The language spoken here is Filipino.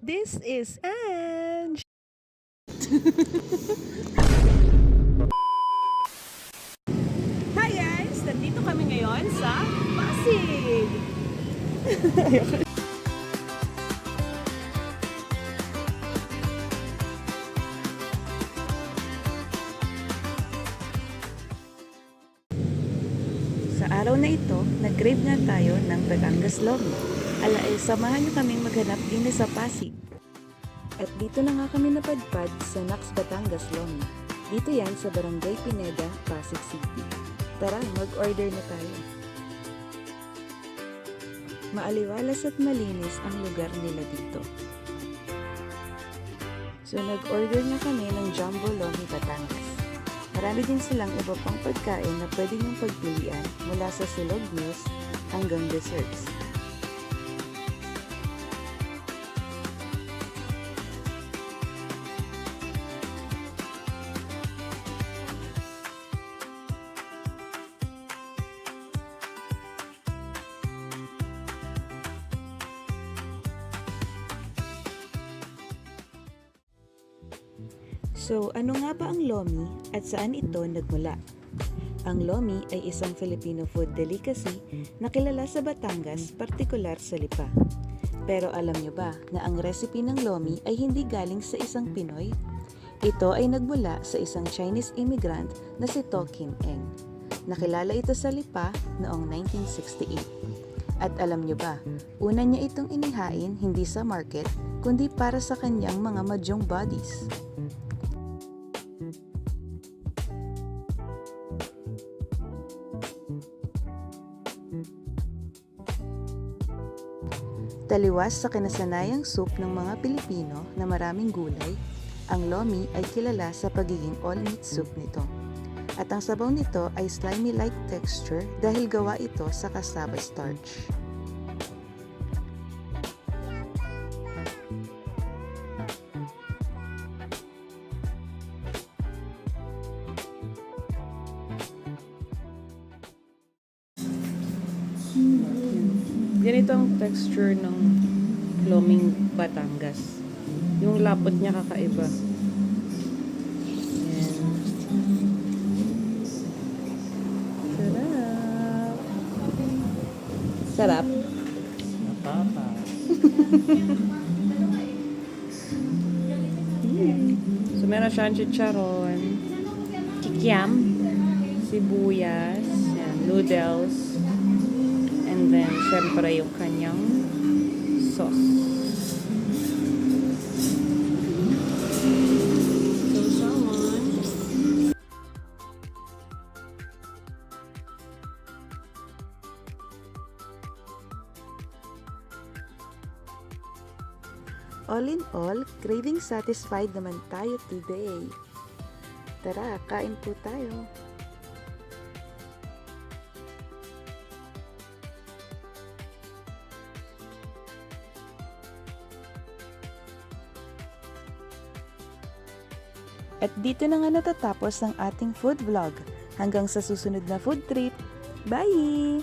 This is Ange. Hi guys! Nandito kami ngayon sa Pasig! Sa araw na ito, nag-crave nga tayo ng Batangas Lomi. Samahan niyo kaming maghanap din sa Pasig. At dito na nga kami napadpad sa Nax Batangas Lomi. Dito yan sa Barangay Pineda, Pasig City. Tara, mag-order na tayo. Maaliwalas at malinis ang lugar nila dito. So nag-order na kami ng Jumbo Lomi Batangas. Marami din silang iba pang pagkain na pwede niyong pagpilian mula sa silog meals hanggang desserts. So, ano nga ba ang Lomi at saan ito nagmula? Ang Lomi ay isang Filipino food delicacy na kilala sa Batangas, partikular sa Lipa. Pero alam nyo ba na ang recipe ng Lomi ay hindi galing sa isang Pinoy? Ito ay nagmula sa isang Chinese immigrant na si To Kim Eng. Nakilala ito sa Lipa noong 1968. At alam nyo ba, una niya itong inihain hindi sa market, kundi para sa kanyang mga madyong bodies. Taliwas sa kinasanayang soup ng mga Pilipino na maraming gulay, ang Lomi ay kilala sa pagiging all-meat soup nito. At ang sabaw nito ay slimy-like texture dahil gawa ito sa cassava starch. Ganito ang texture ng Loming Batangas. Yung lapot niya kakaiba. Ayan. Sarap! Sarap? Napapa. So meron siyang chicharon, kikiam, sibuyas, yan, noodles, and then syempre yung kanyang sauce. So salmon. All in all, craving satisfied naman tayo today. Tara, kain po tayo. At dito na nga natatapos ang ating food vlog. Hanggang sa susunod na food trip. Bye!